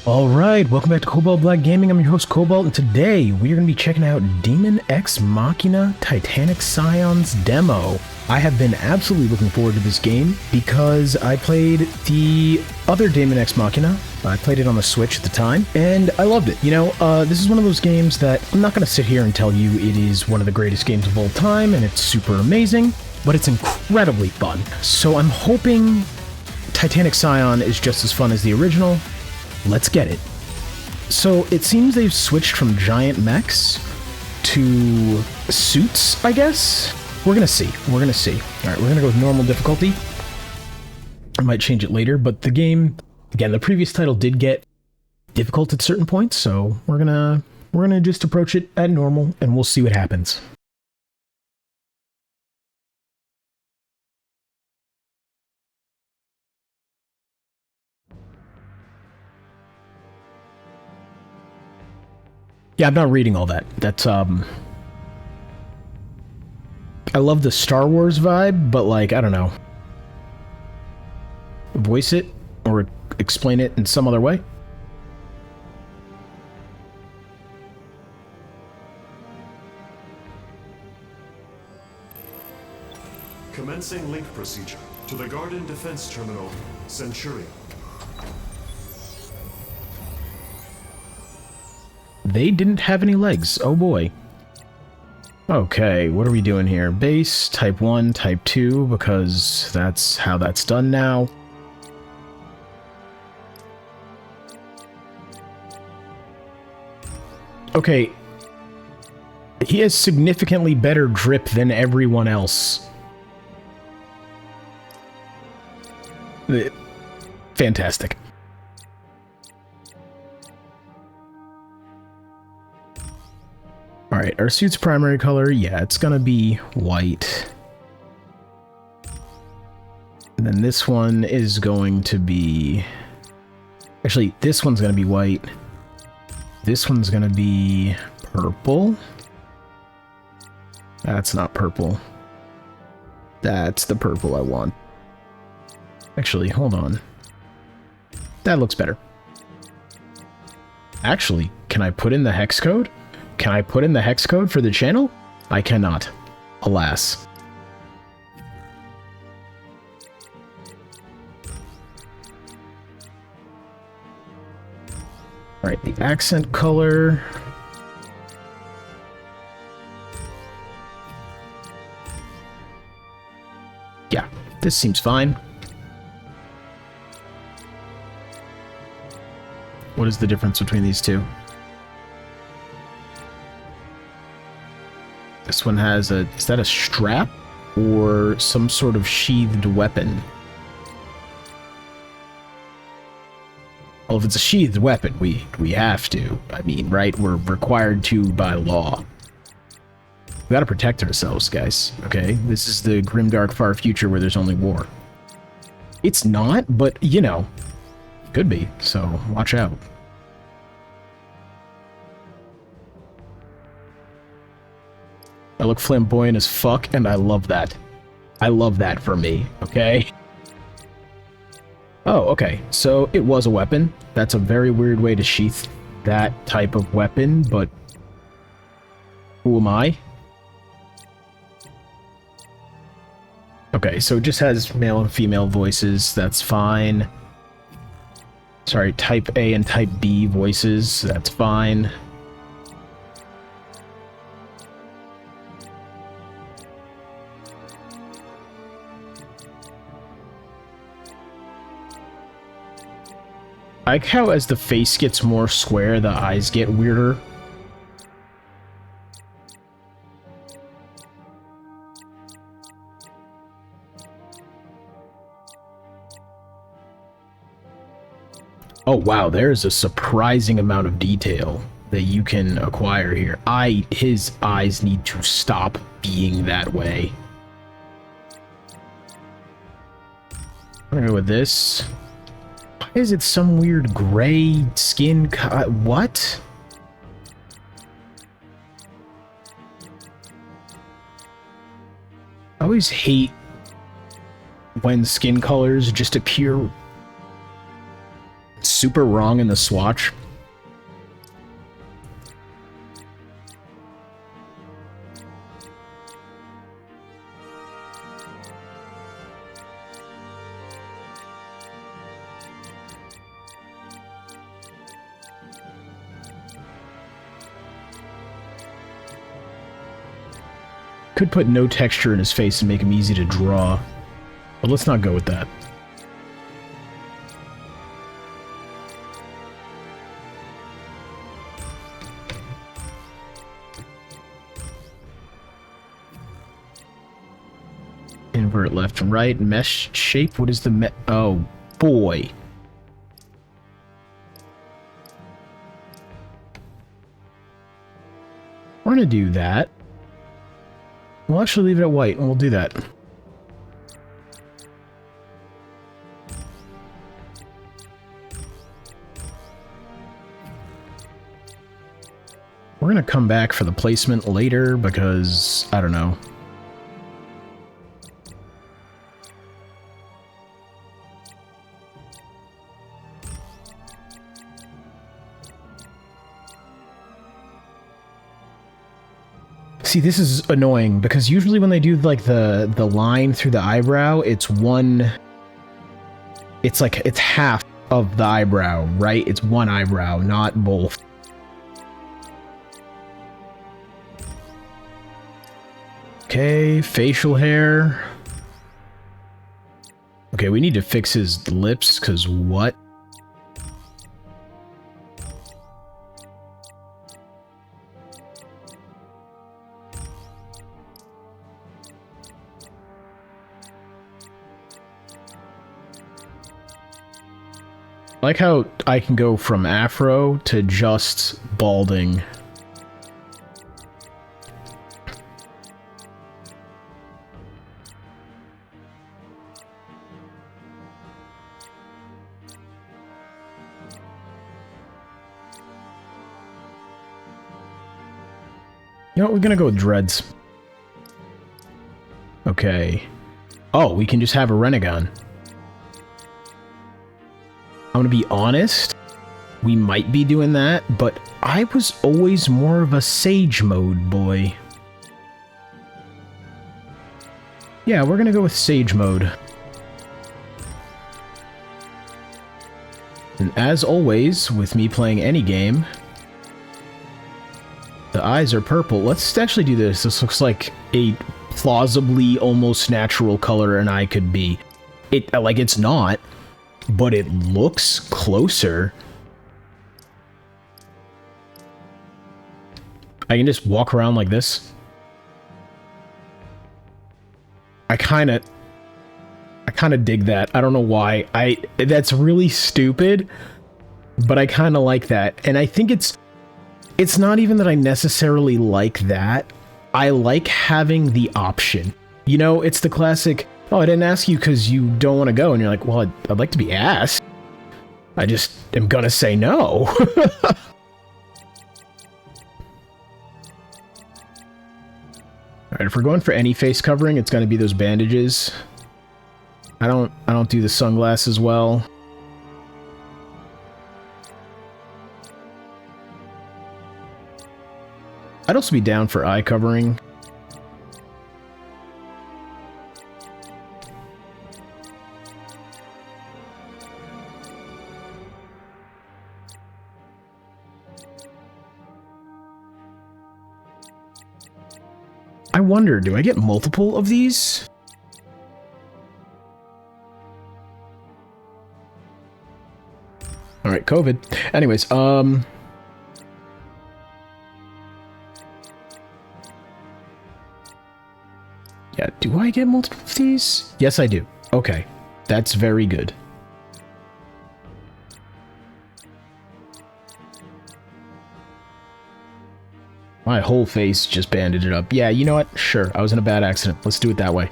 Alright, welcome back to Cobalt Black Gaming. I'm your host Cobalt, and today we are going to be checking out Daemon X Machina Titanic Scion's demo. I have been absolutely looking forward to this game because I played the other Daemon X Machina. I played it on the Switch at the time, and I loved it. You know, this is one of those games that I'm not going to sit here and tell you it is one of the greatest games of all time, and it's super amazing, but it's incredibly fun. So I'm hoping Titanic Scion is just as fun as the original. Let's get it. So it seems they've switched from giant mechs to suits, I guess? We're gonna see. We're gonna see. Alright, we're gonna go with normal difficulty. I might change it later, but the game, again, the previous title did get difficult at certain points, so we're gonna just approach it at normal, and we'll see what happens. Yeah, I'm not reading all that. That's, I love the Star Wars vibe, but, like, I don't know. Voice it, or explain it in some other way? Commencing link procedure to the Garden Defense Terminal, Centurion. They didn't have any legs. Oh boy. Okay, what are we doing here? Base, type 1, type 2, because that's how that's done now. Okay. He has significantly better grip than everyone else. Fantastic. Alright, our suit's primary color, yeah, it's gonna be white. And then this one is going to be... Actually, this one's gonna be white. This one's gonna be purple. That's not purple. That's the purple I want. Actually, hold on. That looks better. Actually, can I put in the hex code? Can I put in the hex code for the channel? I cannot. Alas. Alright, the accent color. Yeah, this seems fine. What is the difference between these two? This one has a... Is that a strap? Or some sort of sheathed weapon? Well, if it's a sheathed weapon, we have to. I mean, right? We're required to by law. We gotta protect ourselves, guys, okay? This is the grimdark far future where there's only war. It's not, but, you know, could be, so watch out. I look flamboyant as fuck, and I love that. I love that for me, okay? Oh, okay, so it was a weapon. That's a very weird way to sheath that type of weapon, but... Who am I? Okay, so it just has male and female voices, that's fine. Sorry, type A and type B voices, that's fine. I like how as the face gets more square, the eyes get weirder. Oh wow, there's a surprising amount of detail that you can acquire here. His eyes need to stop being that way. I'm gonna go with this. Why is it some weird gray skin what? I always hate when skin colors just appear super wrong in the swatch. Could put no texture in his face and make him easy to draw. But let's not go with that. Invert left and right. Mesh shape. What is the oh, boy. We're gonna do that. We'll actually leave it at white, and we'll do that. We're gonna come back for the placement later, because, I don't know. See, this is annoying, because usually when they do, like, the line through the eyebrow, it's one... It's like, it's half of the eyebrow, right? It's one eyebrow, not both. Okay, facial hair. Okay, we need to fix his lips, because what? I like how I can go from afro to just balding. You know what, we're gonna go with dreads. Okay. Oh, we can just have a Renegon. I'm gonna be honest, we might be doing that, but I was always more of a Sage mode boy. Yeah, we're gonna go with Sage mode. And as always, with me playing any game, the eyes are purple. Let's actually do this. This looks like a plausibly almost natural color an eye could be. Like, it's not, but it looks closer. I can just walk around like this. I kind of dig that. I don't know why. That's really stupid, but I kind of like that. And I think it's not even that I necessarily like that. I like having the option. You know, it's the classic, oh, I didn't ask you because you don't want to go. And you're like, well, I'd like to be asked. I just am gonna say no. Alright, if we're going for any face covering, it's gonna be those bandages. I don't do the sunglasses well. I'd also be down for eye covering. I wonder, do I get multiple of these? Alright, COVID. Anyways, yeah, do I get multiple of these? Yes, I do. Okay, that's very good. My whole face just bandaged up. Yeah, you know what? Sure, I was in a bad accident. Let's do it that way.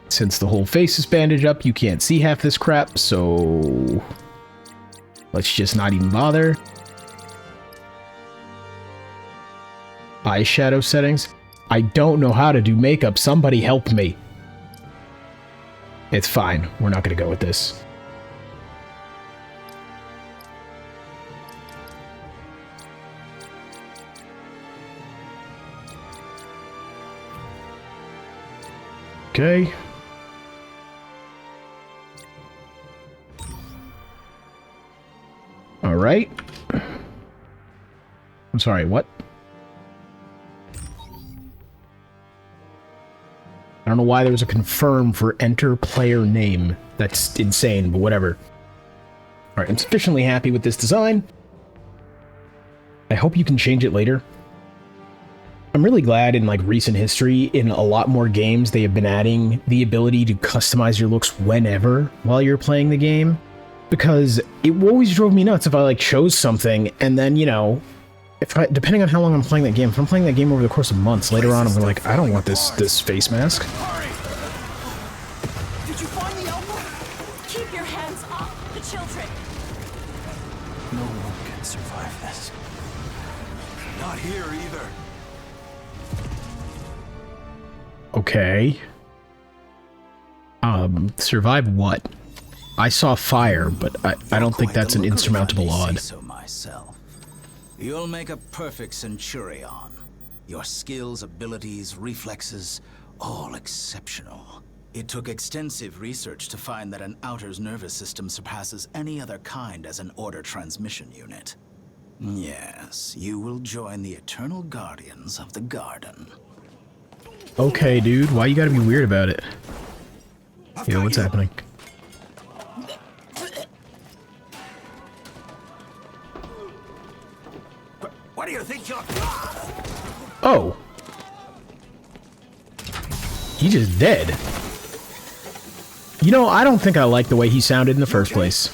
Since the whole face is bandaged up, you can't see half this crap, so let's just not even bother. Eyeshadow settings. I don't know how to do makeup. Somebody help me. It's fine. We're not going to go with this. Okay. All right. I'm sorry, what? I don't know why there was a confirm for enter player name. That's insane, but whatever. Alright, I'm sufficiently happy with this design. I hope you can change it later. I'm really glad in like recent history, in a lot more games, they have been adding the ability to customize your looks whenever while you're playing the game. Because it always drove me nuts if I like chose something and then, you know, depending on how long I'm playing that game, if I'm playing that game over the course of months, later on I'm like, I don't want this face mask. Did you find the Alpha? Keep your hands off the children. No one can survive this. Not here either. Okay. Survive what? I saw fire, but I don't think that's an insurmountable odd. So myself. You'll make a perfect Centurion. Your skills, abilities, reflexes, all exceptional. It took extensive research to find that an outer's nervous system surpasses any other kind as an order transmission unit. Yes, you will join the eternal guardians of the garden. Okay, dude, why you gotta be weird about it? Yo, what's happening? What do you think you're... Oh. He just dead. You know, I don't think I like the way he sounded in the first place.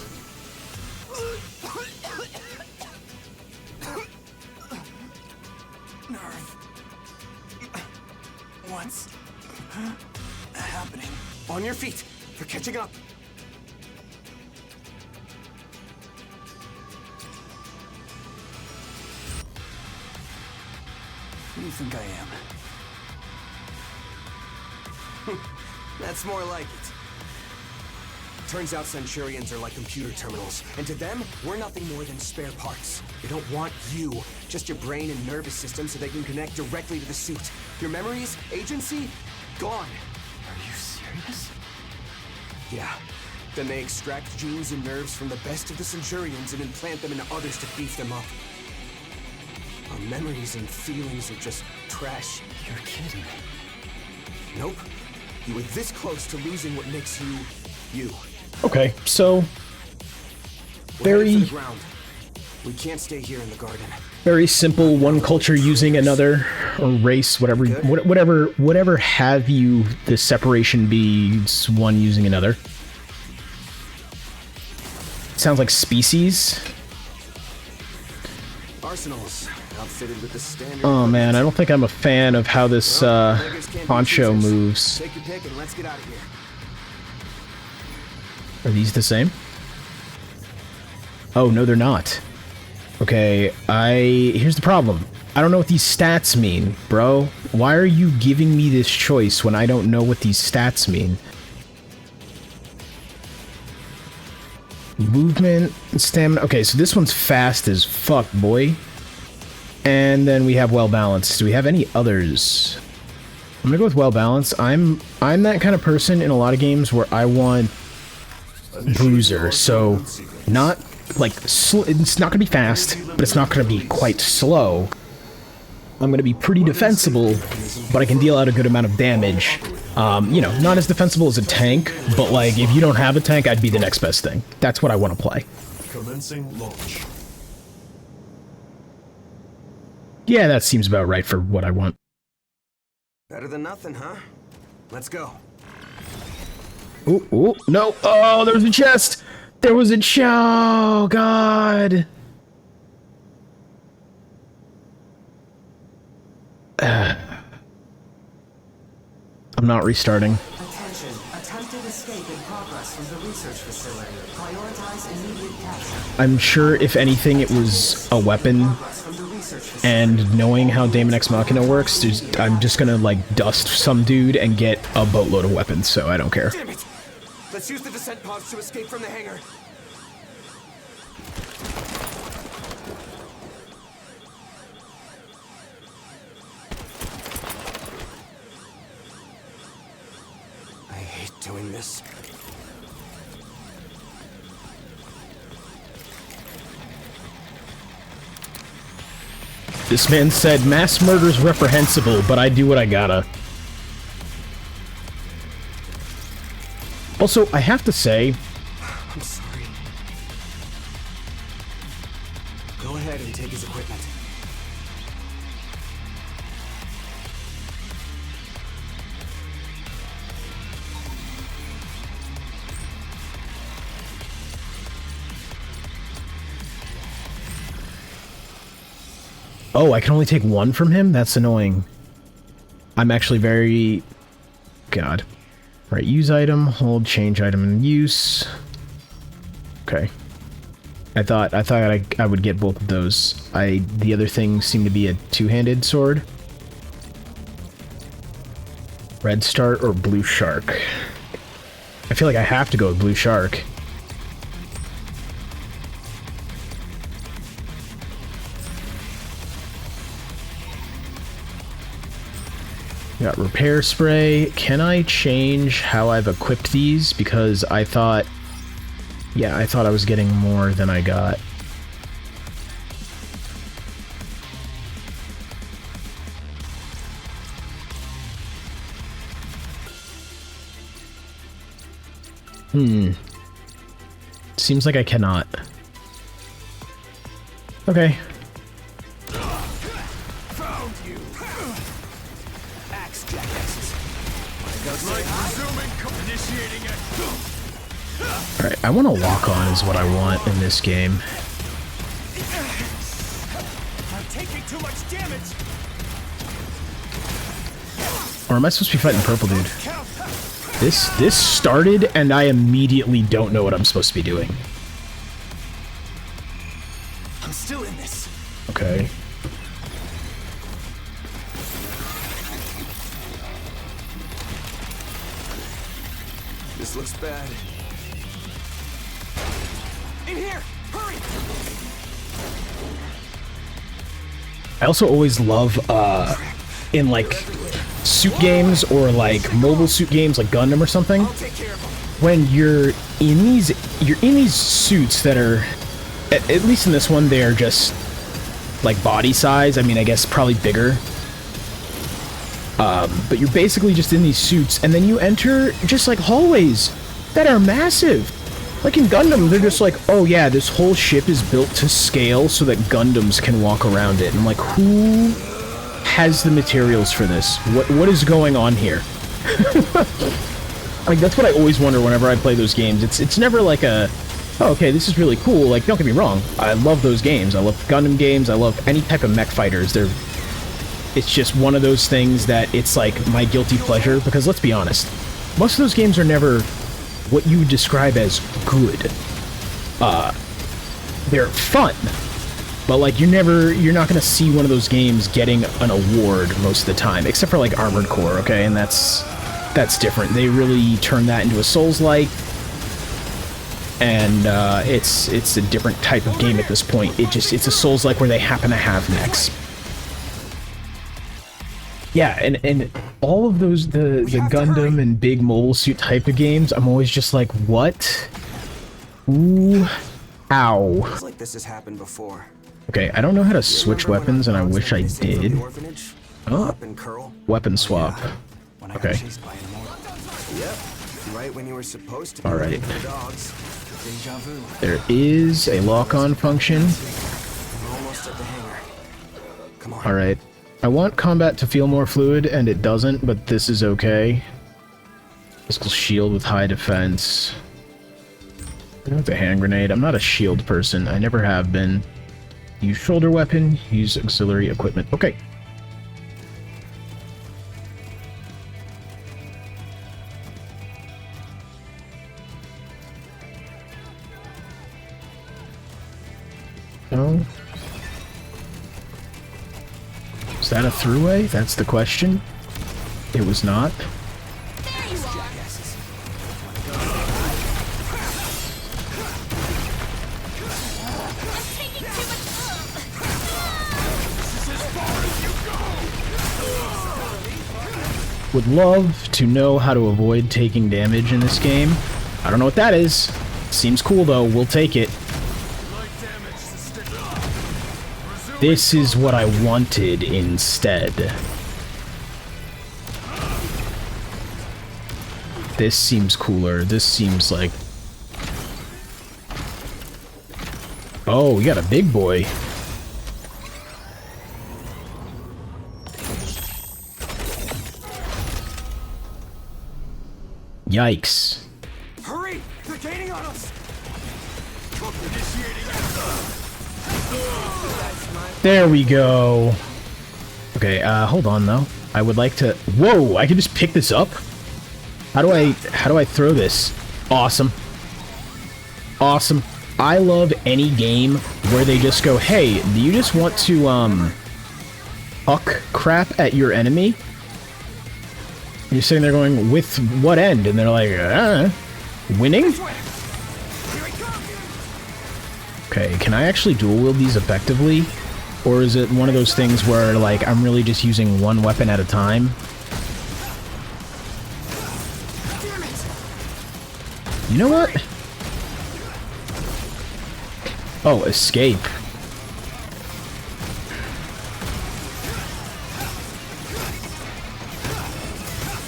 What's happening? On your feet. You're catching up. Who do you think I am? That's more like it. Turns out Centurions are like computer terminals, and to them, we're nothing more than spare parts. They don't want you, just your brain and nervous system so they can connect directly to the suit. Your memories, agency, gone. Are you serious? Yeah. Then they extract genes and nerves from the best of the Centurions and implant them into others to beef them up. Our memories and feelings are just trash. You're kidding. Nope. You were this close to losing what makes you, you. Okay, so We're headed for very the ground. We can't stay here in the garden. very simple, one culture using another, or race, whatever have you the separation be one using another. Sounds like species. Arsenals outfitted with the standard. Oh man, I don't think I'm a fan of how this poncho moves. Take your pick and let's get out of here. Are these the same? Oh, no, they're not. Okay, here's the problem. I don't know what these stats mean, bro. Why are you giving me this choice when I don't know what these stats mean? Movement, stamina. Okay, so this one's fast as fuck, boy. And then we have well balanced. Do we have any others? I'm gonna go with well balanced. I'm that kind of person in a lot of games where I want bruiser, so not like it's not gonna be fast, but it's not gonna be quite slow. I'm gonna be pretty defensible, but I can deal out a good amount of damage. You know, not as defensible as a tank, but like if you don't have a tank, I'd be the next best thing. That's what I want to play. Commencing launch. Yeah, that seems about right for what I want. Better than nothing, huh? Let's go. Ooh, ooh, no! Oh, there was a chest! There was a oh, God! I'm not restarting. Attention. Attempted escape in progress from the research facility. Prioritize immediate capture. I'm sure if anything it was a weapon, Progress from the research facility. and knowing how Daemon X Machina works, I'm just gonna like dust some dude and get a boatload of weapons, so I don't care. Damn it! Let's use the descent pods to escape from the hangar. I hate doing this. This man said, mass murder's reprehensible, but I do what I gotta. Also, I have to say... I'm sorry. Go ahead and take his equipment. Oh, I can only take one from him? That's annoying. I'm actually very... God. Right, use item, hold, change item in use. Okay. I thought I would get both of those. The other thing seemed to be a two-handed sword. Red Start or Blue Shark? I feel like I have to go with Blue Shark. Got repair spray. Can I change how I've equipped these? Because I thought... Yeah, I thought I was getting more than I got. Seems like I cannot. Okay. Alright, I want to lock on is what I want in this game. I'm taking too much damage. Or am I supposed to be fighting purple dude? This started and I immediately don't know what I'm supposed to be doing. I'm still in this. Okay. This looks bad. In here! Hurry! I also always love, in like suit games or like mobile suit games like Gundam or something, when you're in these suits that are, at least in this one, they are just like body size. I mean, I guess probably bigger. But you're basically just in these suits, and then you enter just like hallways that are massive. Like in Gundam, they're just like, oh yeah, this whole ship is built to scale so that Gundams can walk around it. And I'm like, who has the materials for this? What is going on here? Like, that's what I always wonder whenever I play those games. It's never like a, oh, okay, this is really cool. Like, don't get me wrong, I love those games. I love Gundam games. I love any type of mech fighters. It's just one of those things that it's like my guilty pleasure, because let's be honest, most of those games are never what you would describe as good. They're fun, but like you're not gonna see one of those games getting an award most of the time, except for like Armored Core, okay? And that's different. They really turn that into a Souls-like, and it's a different type of game at this point. It's a Souls-like where they happen to have mechs. Yeah, and all of those, the Gundam and big mobile suit type of games, I'm always just like, what? Ooh, ow. Looks like this has happened before. Okay, I don't know how to switch weapons, and I wish I did. Oh, weapon swap. Okay. Yep, right when you were supposed to. All right. There is a lock-on function. Almost at the hangar. Come on. All right. I want combat to feel more fluid, and it doesn't, but this is okay. Physical shield with high defense. With a hand grenade. I'm not a shield person. I never have been. Use shoulder weapon. Use auxiliary equipment. Okay. Oh. Is that a throughway? That's the question. It was not. Would love to know how to avoid taking damage in this game. I don't know what that is. Seems cool though, we'll take it. This is what I wanted instead. This seems cooler. This seems like... Oh, we got a big boy. Yikes. Hurry! They're gaining on us! There we go. Okay, hold on though. I would like to... Whoa, I can just pick this up? How do I throw this? Awesome. Awesome. I love any game where they just go, hey, do you just want to, huck crap at your enemy? And you're sitting there going, with what end? And they're like, winning? Okay, can I actually dual wield these effectively? Or is it one of those things where, like, I'm really just using one weapon at a time? You know what? Oh, escape.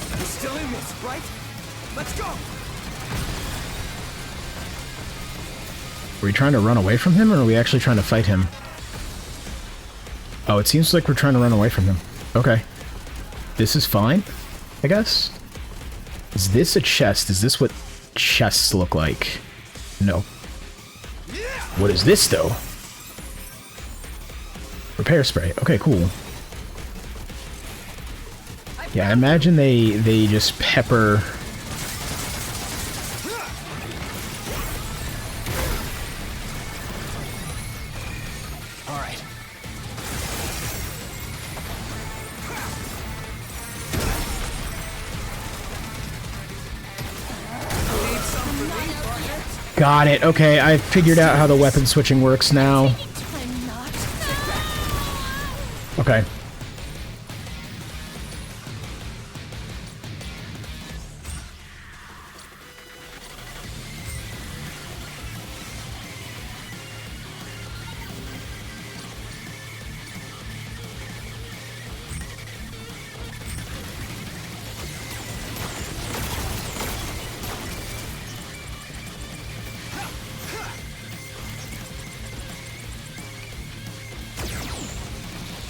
We're still in this, right? Let's go! Are we trying to run away from him, or are we actually trying to fight him? Oh, it seems like we're trying to run away from him. Okay. This is fine, I guess? Is this a chest? Is this what chests look like? No. What is this, though? Repair spray. Okay, cool. Yeah, I imagine they just pepper... Alright. Got it. Okay, I figured out how the weapon switching works now. I'm not. Okay.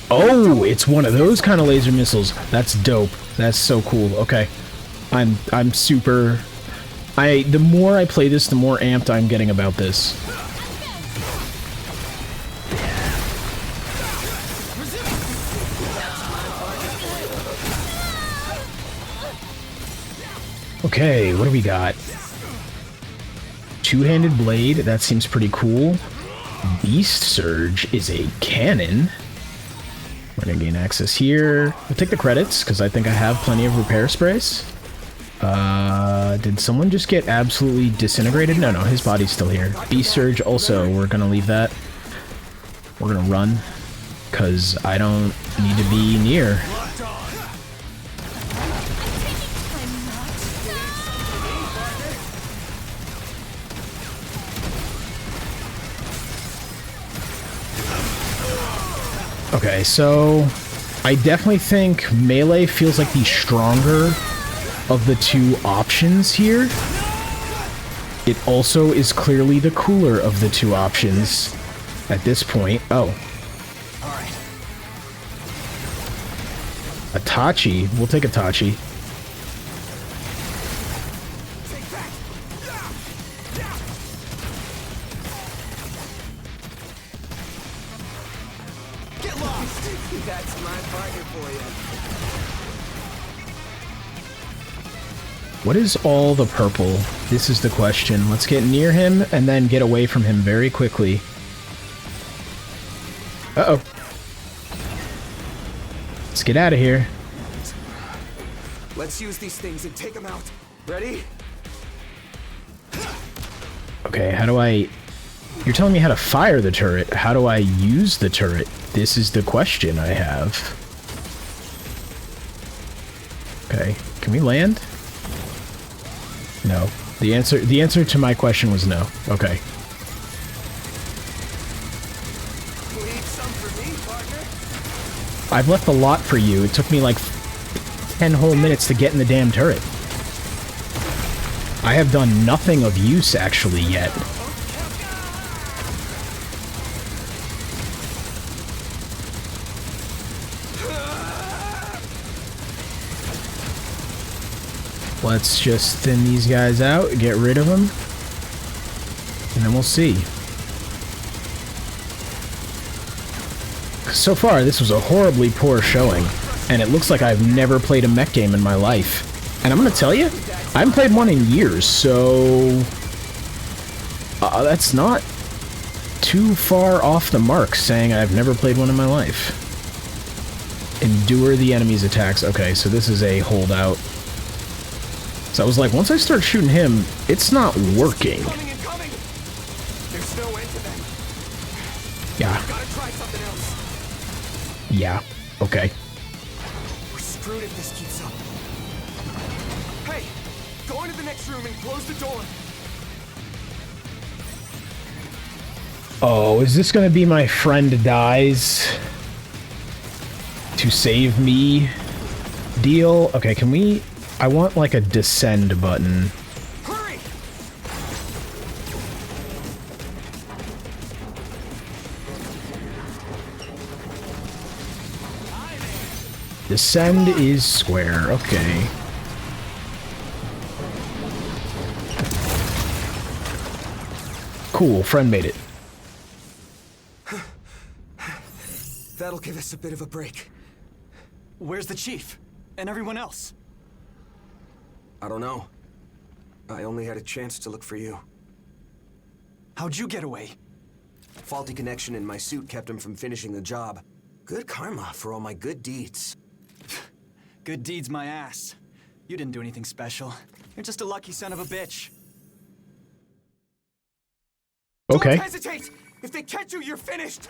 Oh, it's one of those kind of laser missiles. That's dope. That's so cool. Okay. I'm super... the more I play this, the more amped I'm getting about this. Okay, what do we got? Two-handed blade. That seems pretty cool. Beast Surge is a cannon. We're gonna gain access here. I'll take the credits, because I think I have plenty of repair sprays. Did someone just get absolutely disintegrated? No, his body's still here. Beast Surge also, we're gonna leave that. We're gonna run, because I don't need to be near. Okay, so I definitely think melee feels like the stronger of the two options here. It also is clearly the cooler of the two options at this point. Oh. Alright. Itachi. We'll take Itachi. Get lost! That's my partner for you. What is all the purple? This is the question. Let's get near him and then get away from him very quickly. Uh-oh. Let's get out of here. Let's use these things and take them out. Ready? Okay, how do I... You're telling me how to fire the turret. How do I use the turret? This is the question I have. Okay, can we land? No. The answer to my question was no. Okay. Leave some for me, partner. I've left a lot for you. It took me like 10 whole minutes to get in the damn turret. I have done nothing of use actually yet. Let's just thin these guys out, get rid of them, and then we'll see. So far, this was a horribly poor showing, and it looks like I've never played a mech game in my life. And I'm gonna tell you, I haven't played one in years, so... that's not too far off the mark, saying I've never played one in my life. Endure the enemy's attacks. Okay, so this is a holdout. So I was like, once I start shooting him, it's not working. Coming and coming. There's no end to them. Yeah. Gotta try something else. Yeah. Okay. We're screwed if this keeps up. Hey, go into the next room and close the door. Oh, is this gonna be my friend dies to save me deal? Okay, can we... I want like a descend button. Hurry! Descend is square. Okay. Cool, friend made it. That'll give us a bit of a break. Where's the chief? And everyone else? I don't know. I only had a chance to look for you. How'd you get away? Faulty connection in my suit kept him from finishing the job. Good karma for all my good deeds. Good deeds my ass. You didn't do anything special. You're just a lucky son of a bitch. Okay. Don't hesitate! If they catch you, you're finished!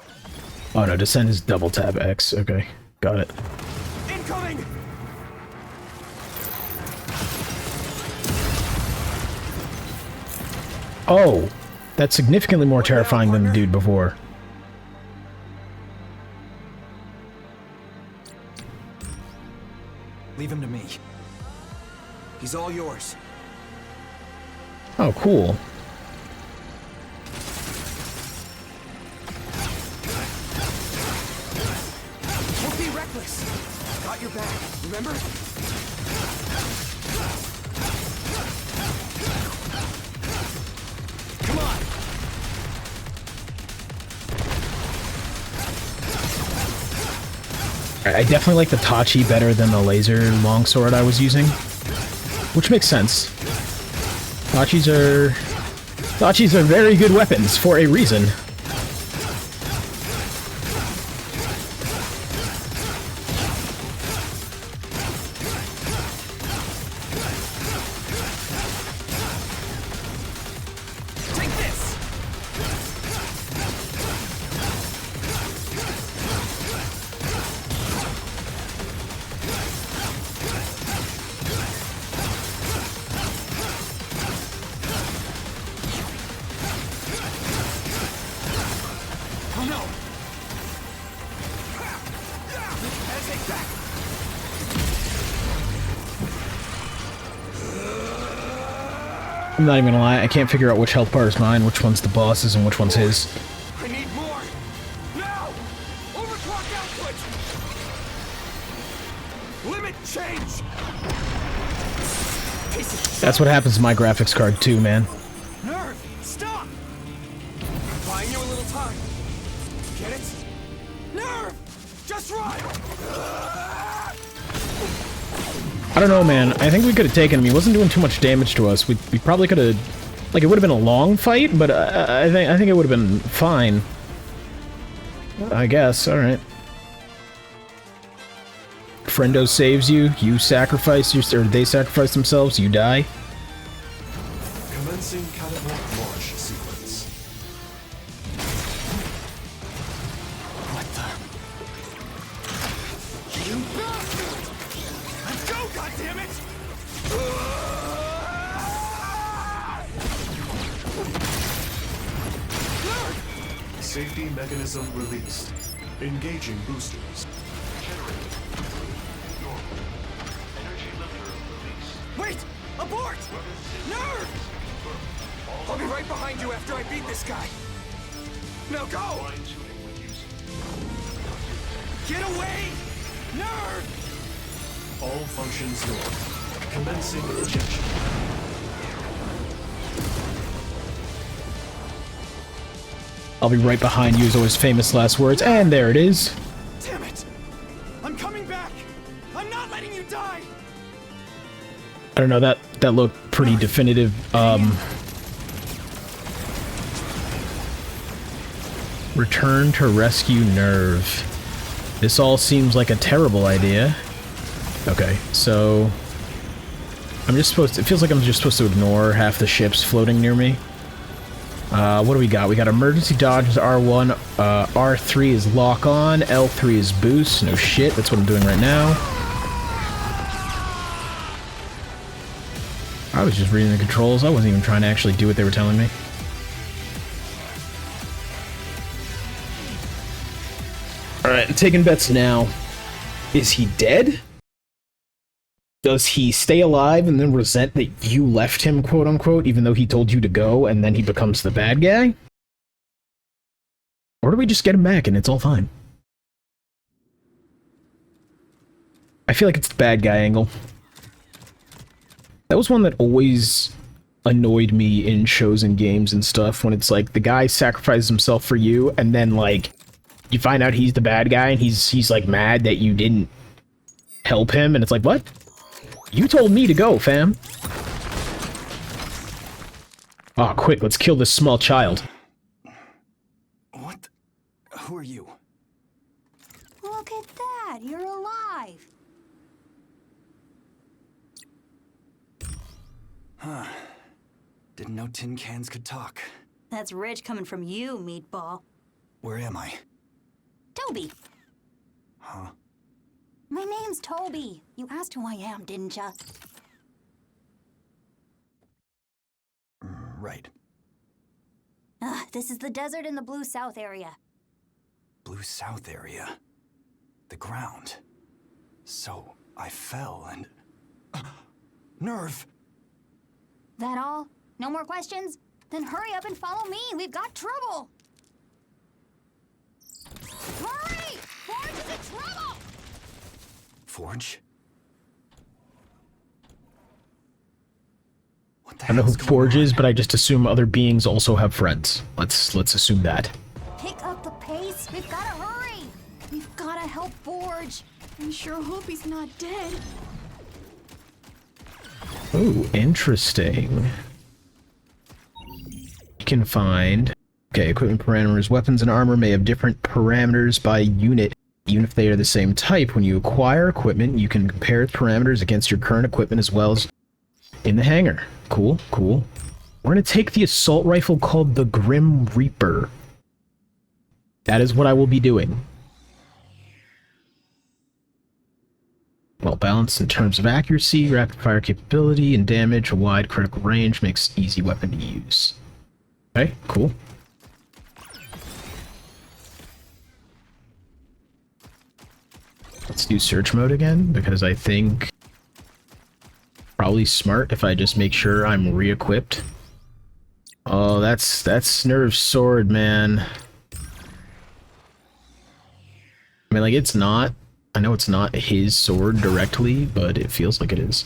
Oh no, descend is double tab X. Okay, got it. Incoming! Oh, that's significantly more terrifying than the dude before. Leave him to me. He's all yours. Oh, cool. Don't be reckless. Got your back, remember? Come on. I definitely like the Tachi better than the laser longsword I was using, which makes sense. Tachis are very good weapons for a reason. Take this! Oh no! Hesitate back! I'm not even gonna lie, I can't figure out which health bar is mine, which one's the boss's, and which one's his. I need more! Now! Overclock output! Limit change! Piece of shit. That's what happens to my graphics card too, man. Nerve! Stop! Buying you a little time. Get it? Nerve! Just right! I don't know, man. I think we could have taken him. He wasn't doing too much damage to us. We probably could have... Like, it would have been a long fight, but I think it would have been fine. I guess. Alright. Friendo saves you. You sacrifice or they sacrifice themselves. You die. Commencing catapult launch sequence. What the? You bastard! Let's go, goddammit! Safety mechanism released. Engaging boosters. Wait! Abort! Nerve! I'll be right behind you after I beat this guy. Now go! Get away! Nerve! All functions normal. Commencing ejection. I'll be right behind you is always famous last words, and there it is. Damn it! I'm coming back! I'm not letting you die! I don't know, that looked pretty definitive. Return to rescue Nerve. This all seems like a terrible idea. Okay, so I'm just supposed to, it feels like I'm just supposed to ignore half the ships floating near me. What do we got? We got emergency dodge is R1, R3 is lock on, L3 is boost. No shit, that's what I'm doing right now. I was just reading the controls. I wasn't even trying to actually do what they were telling me. Alright, I'm taking bets now. Is he dead? Does he stay alive and then resent that you left him, quote-unquote, even though he told you to go, and then he becomes the bad guy? Or do we just get him back and it's all fine? I feel like it's the bad guy angle. That was one that always annoyed me in shows and games and stuff, when it's like, the guy sacrifices himself for you, and then, like, you find out he's the bad guy, and he's like, mad that you didn't help him, and it's like, what? You told me to go, fam. Aw, quick, let's kill this small child. What? Who are you? Look at that! You're alive! Huh. Didn't know tin cans could talk. That's rich coming from you, meatball. Where am I? Toby! Huh? My name's Toby. You asked who I am, didn't ya? Right. This is the desert in the Blue South area. Blue South area. The ground. So, I fell and... Nerve! That all? No more questions? Then hurry up and follow me. We've got trouble. Hurry! Forge is in trouble! Forge? What the I don't know who hell's going Forge is, on? but I just assume other beings also have friends. Let's assume that. Pick up the pace. We've got to hurry. We've got to help Forge. I sure hope he's not dead. Ooh, interesting. You can find... Okay, equipment parameters. Weapons and armor may have different parameters by unit, even if they are the same type. When you acquire equipment, you can compare its parameters against your current equipment as well as in the hangar. Cool, cool. We're gonna take the assault rifle called the Grim Reaper. That is what I will be doing. Well balanced in terms of accuracy, rapid fire capability, and damage. A wide critical range makes easy weapon to use. Okay, cool. Let's do search mode again, because I think probably smart if I just make sure I'm re-equipped. Oh, that's Nerve's sword, man. I mean, like, it's not... I know it's not his sword directly, but it feels like it is.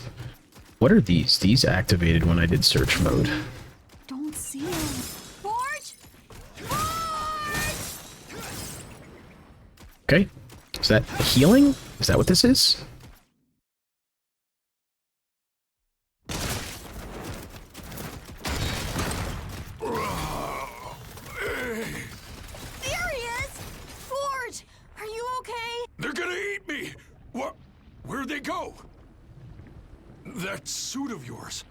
What are these? These activated when I did search mode. Don't see him. Forge! Forge! Okay. Is that healing? Is that what this is? There he is! Forge! Are you okay? They're gonna eat me! What? Where'd they go? That suit of yours.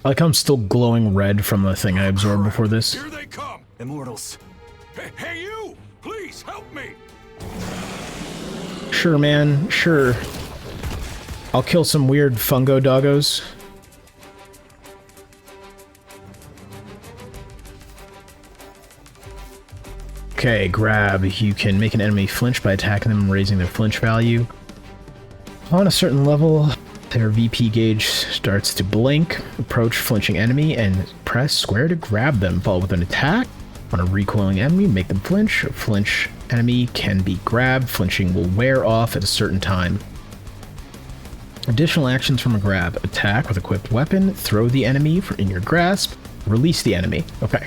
Like, I'm still glowing red from the thing I absorbed before this. Here they come! Immortals. Hey, you! Please, help me! Sure, man. Sure. I'll kill some weird fungo doggos. Okay, grab. You can make an enemy flinch by attacking them and raising their flinch value. On a certain level, their VP gauge starts to blink. Approach flinching enemy and press square to grab them. Follow with an attack. On a recoiling enemy, make them flinch. A flinch enemy can be grabbed. Flinching will wear off at a certain time. Additional actions from a grab. Attack with equipped weapon. Throw the enemy in your grasp. Release the enemy. Okay.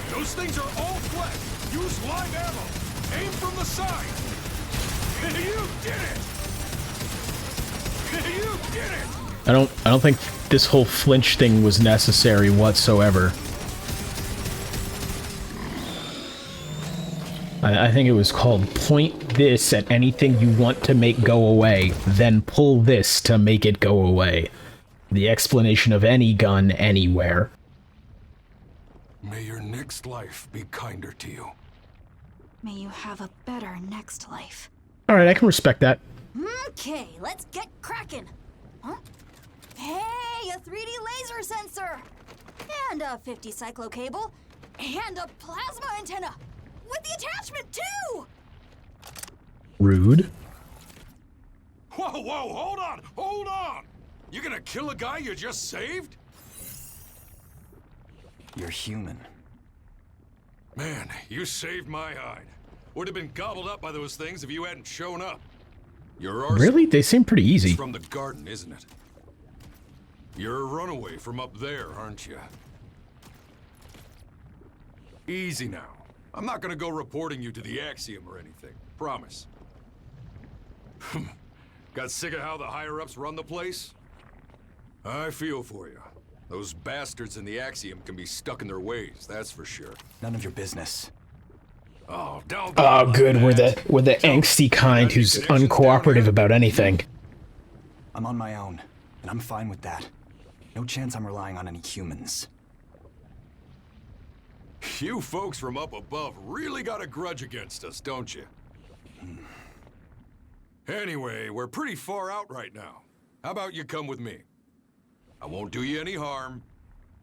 Those things are all flesh. Use live ammo. Aim from the side. You did it. You did it. I don't think this whole flinch thing was necessary whatsoever. I think it was called point this at anything you want to make go away, then pull this to make it go away. The explanation of any gun anywhere. May your next life be kinder to you. May you have a better next life. Alright, I can respect that. Okay, let's get cracking. Huh? Hey, a 3D laser sensor! And a 50 cyclo cable. And a plasma antenna! With the attachment, too! Rude. Whoa, hold on! You gonna kill a guy you just saved? You're human. Man, you saved my hide. Would have been gobbled up by those things if you hadn't shown up. Your arsenal Really? They seem pretty easy. is from the garden, isn't it? You're a runaway from up there, aren't you? Easy now. I'm not gonna go reporting you to the Axiom or anything. Promise. Got sick of how the higher-ups run the place? I feel for you. Those bastards in the Axiom can be stuck in their ways, that's for sure. None of your business. Oh, don't. Oh, good. We're the angsty kind who's uncooperative about anything. I'm on my own, and I'm fine with that. No chance I'm relying on any humans. You folks from up above really got a grudge against us, don't you? Anyway, we're pretty far out right now. How about you come with me? I won't do you any harm.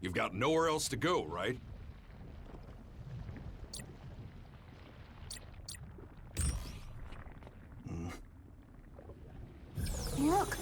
You've got nowhere else to go, right? Look,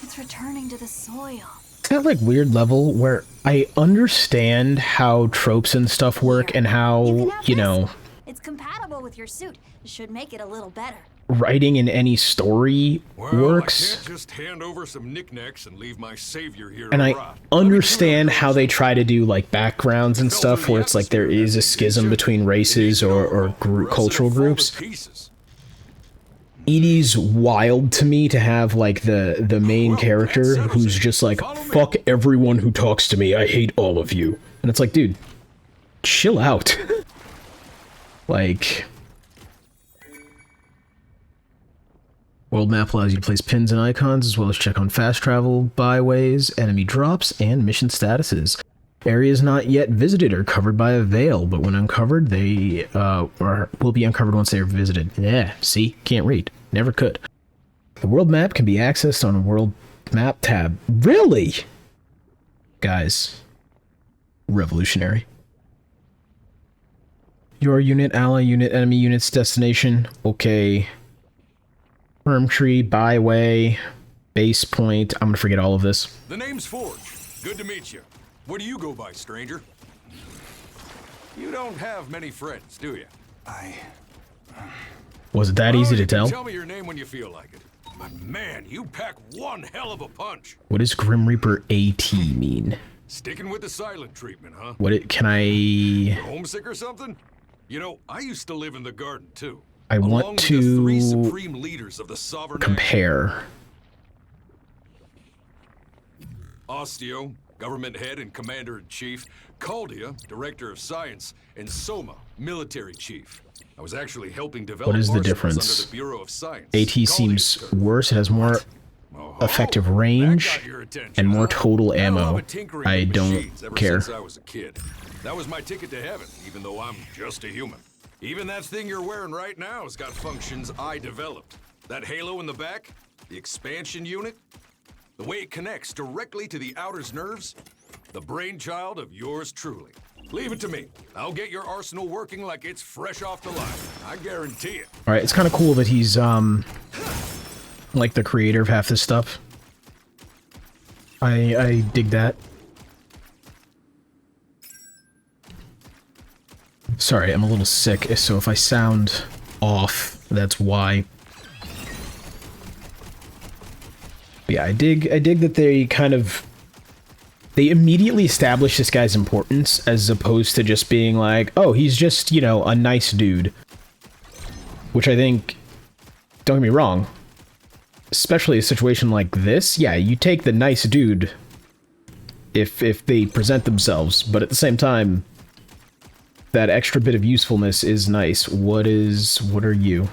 it's returning to the soil. It's that like weird level where I understand how tropes and stuff work and how, you know, It's compatible with your suit. It should make it a little better. writing in any story works. I can't just hand over some knickknacks and leave my savior here And to I rot. understand how they try to do like backgrounds and stuff where it's like there is a schism between races or cultural groups. It is wild to me to have like the main character who's just like, fuck everyone who talks to me, I hate all of you. And it's like, dude, chill out. Like, world map allows you to place pins and icons as well as check on fast travel, byways, enemy drops, and mission statuses. Areas not yet visited are covered by a veil, but when uncovered, they will be uncovered once they are visited. Yeah, see? Can't read. Never could. The world map can be accessed on a world map tab. Really? Guys. Revolutionary. Your unit, ally unit, enemy unit's destination. Okay. Firm tree, byway, base point. I'm gonna forget all of this. The name's Forge. Good to meet you. What do you go by, stranger? You don't have many friends, do you? Was it that easy to tell? Tell me your name when you feel like it. But man, you pack one hell of a punch. What does Grim Reaper AT mean? Sticking with the silent treatment, huh? Can I... Homesick or something? You know, I used to live in the garden, too. I want Along with the three to supreme leaders of the sovereign compare. Osteo, government head and commander-in-chief, Caldia, director of science, and Soma, military chief. I was actually helping develop What is the arsenals difference? under the Bureau of Science. AT seems worse. It has more effective range and more total ammo. I don't care. Since I was a kid. That was my ticket to heaven, even though I'm just a human. Even that thing you're wearing right now has got functions I developed. That halo in the back, the expansion unit, the way it connects directly to the outer's nerves, the brainchild of yours truly. Leave it to me. I'll get your arsenal working like it's fresh off the line. I guarantee it. Alright, it's kind of cool that he's, like the creator of half this stuff. I dig that. Sorry, I'm a little sick, so if I sound off, that's why. But yeah, I dig that they kind of... They immediately establish this guy's importance, as opposed to just being like, oh, he's just, you know, a nice dude. Which I think... Don't get me wrong. Especially a situation like this, yeah, you take the nice dude if they present themselves, but at the same time, that extra bit of usefulness is nice. What are you?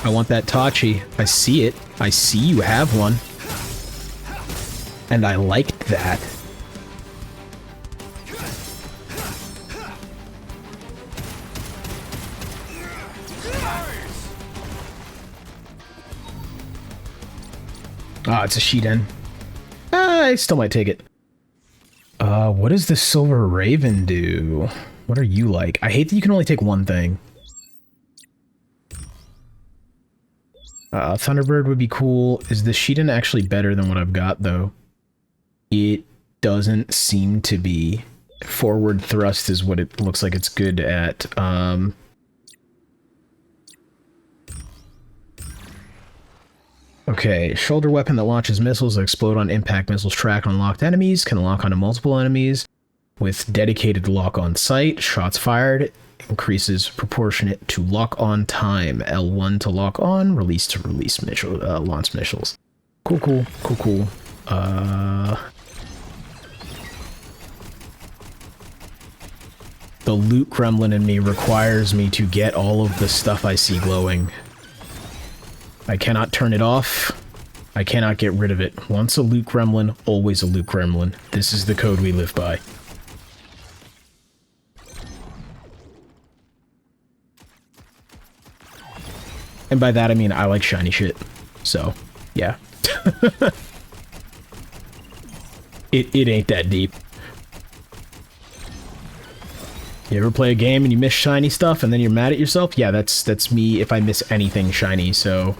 I want that Tachi. I see it. I see you have one. And I liked that. Ah, it's a Shiden. I still might take it. What does the Silver Raven do? What are you like? I hate that you can only take one thing. Thunderbird would be cool. Is the Shiden actually better than what I've got, though? It doesn't seem to be. Forward thrust is what it looks like it's good at. Okay, shoulder weapon that launches missiles that explode on impact. Missiles track on locked enemies, can lock onto multiple enemies with dedicated lock on sight. Shots fired increases proportionate to lock on time. L1 to lock on, release to release launch missiles. Cool. The loot gremlin in me requires me to get all of the stuff I see glowing. I cannot turn it off. I cannot get rid of it. Once a loot gremlin, always a loot gremlin. This is the code we live by. And by that I mean I like shiny shit. So, yeah. It ain't that deep. You ever play a game and you miss shiny stuff and then you're mad at yourself? Yeah, that's me if I miss anything shiny, so...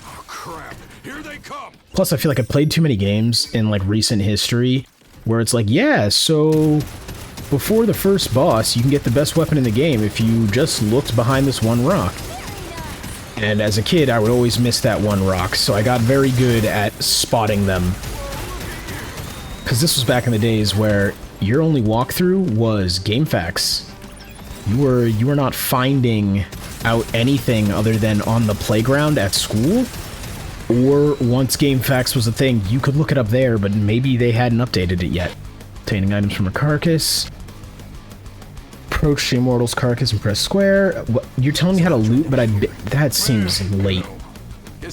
Oh, crap. Here they come. Plus, I feel like I've played too many games in, like, recent history where it's like, yeah, so... Before the first boss, you can get the best weapon in the game if you just looked behind this one rock. And as a kid, I would always miss that one rock, so I got very good at spotting them. Because this was back in the days where your only walkthrough was GameFAQs. You were not finding out anything other than on the playground at school, or once GameFAQs was a thing, you could look it up there, but maybe they hadn't updated it yet. Obtaining items from a carcass. Approach the Immortal's carcass and press square. What, you're telling me how to loot, but that seems late.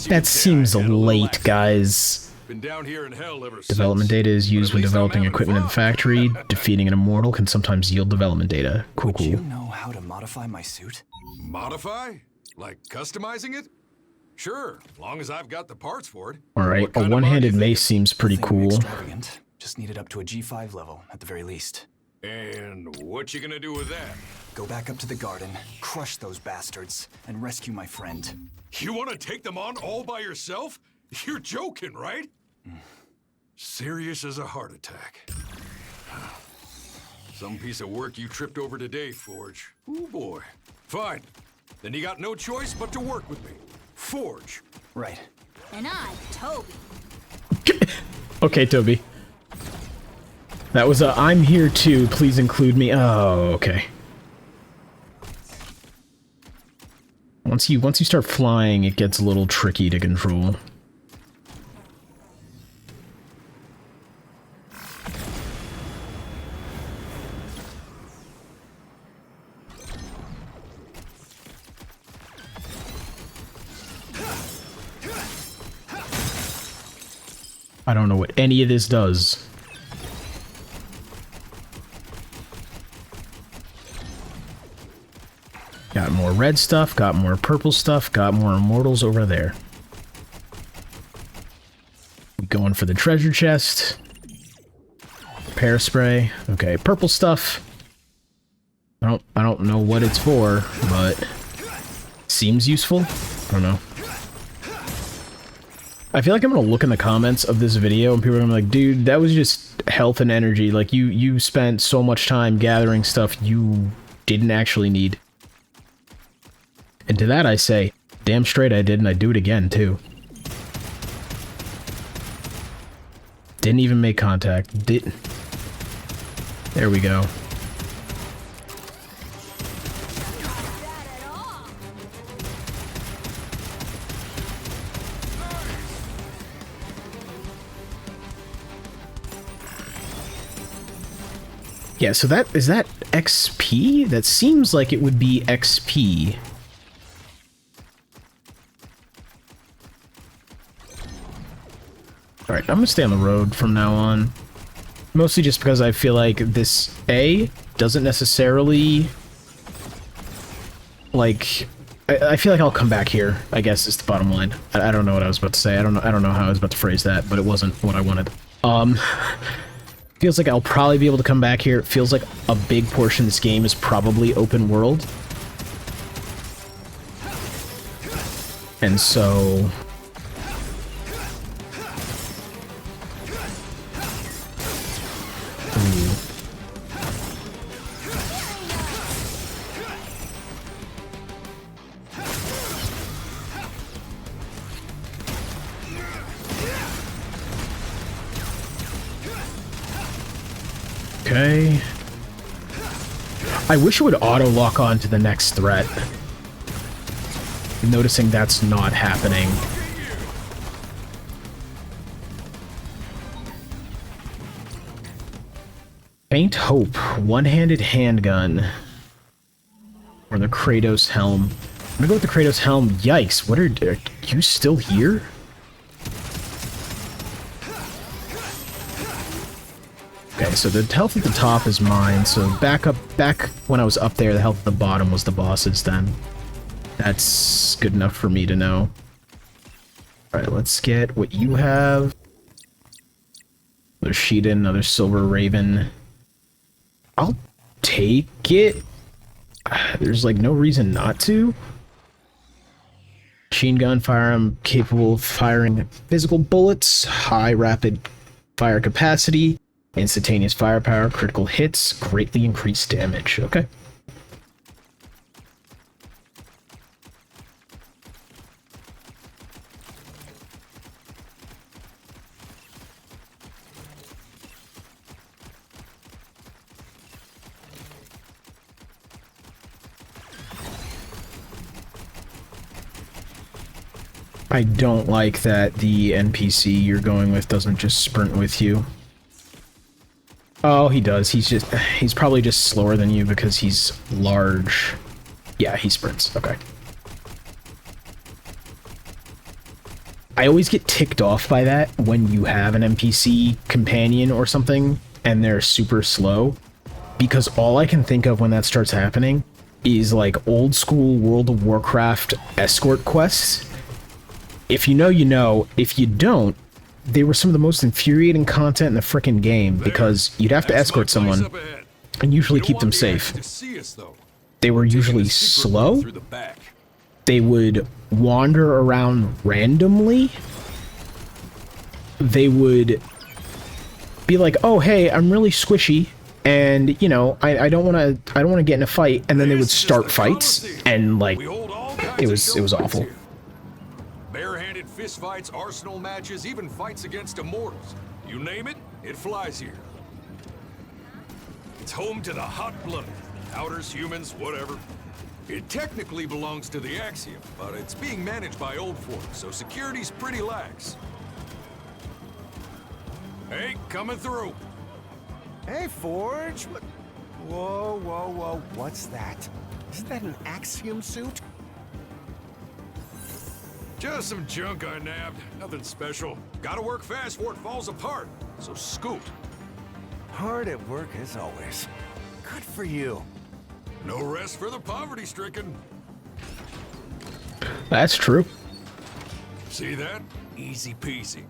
That seems late, guys. Been down here in hell ever since. Development data is used when developing equipment in the factory. Defeating an immortal can sometimes yield development data. Cool. Do you know how to modify my suit? Modify? Like customizing it? Sure, long as I've got the parts for it. Alright, a one-handed mace seems pretty cool. Extravagant. Just need it up to a G5 level, at the very least. And what you gonna do with that? Go back up to the garden, crush those bastards, and rescue my friend. You wanna take them on all by yourself? You're joking, right? Serious as a heart attack. Some piece of work you tripped over today, Forge. Ooh, boy. Fine. Then you got no choice but to work with me. Forge. Right. And I'm Toby. Okay, Toby. That was a I'm here too, please include me. Oh, okay. Once you start flying, it gets a little tricky to control. I don't know what any of this does. Got more red stuff, got more purple stuff, got more immortals over there. Going for the treasure chest. Repair spray. Okay, purple stuff. I don't know what it's for, but seems useful. I don't know. I feel like I'm gonna look in the comments of this video and people are gonna be like, dude, that was just health and energy. Like, you spent so much time gathering stuff you didn't actually need. And to that I say, damn straight I did, and I'd do it again, too. Didn't even make contact. Didn't. There we go. Yeah, so is that XP? That seems like it would be XP. Alright, I'm gonna stay on the road from now on. Mostly just because I feel like this A doesn't necessarily... Like... I feel like I'll come back here, I guess is the bottom line. I don't know what I was about to say. I don't know how I was about to phrase that, but it wasn't what I wanted. Feels like I'll probably be able to come back here. It feels like a big portion of this game is probably open world. And so... Okay. I wish it would auto-lock on to the next threat. I'm noticing that's not happening. Faint Hope. One-handed handgun. Or the Kratos helm. I'm gonna go with the Kratos helm. Yikes, what are you still here? Okay, so the health at the top is mine, so back when I was up there, the health at the bottom was the boss's then. That's good enough for me to know. Alright, let's get what you have. Another Sheeta, another Silver Raven. I'll take it. There's like no reason not to. Machine gun firearm capable of firing physical bullets, high rapid fire capacity. Instantaneous firepower, critical hits, greatly increased damage. Okay. I don't like that the NPC you're going with doesn't just sprint with you. Oh, he does. He's probably just slower than you because he's large. Yeah, he sprints. Okay. I always get ticked off by that when you have an NPC companion or something and they're super slow, because all I can think of when that starts happening is like old school World of Warcraft escort quests. If you know, you know. If you don't, they were some of the most infuriating content in the frickin' game, because you'd have to escort someone and usually keep them safe. They were usually slow. They would wander around randomly. They would be like, "Oh, hey, I'm really squishy, and you know, I don't want to get in a fight," and then they would start fights, and like, it was awful. Bare-handed fistfights, arsenal matches, even fights against immortals. You name it, it flies here. It's home to the hot-blooded, outers, humans, whatever. It technically belongs to the Axiom, but it's being managed by old folks, so security's pretty lax. Hey, coming through. Hey, Forge. Whoa, whoa, whoa. What's that? Isn't that an Axiom suit? Just some junk I nabbed. Nothing special. Gotta work fast before it falls apart. So scoot. Hard at work as always. Good for you. No rest for the poverty-stricken. That's true. See that? Easy peasy.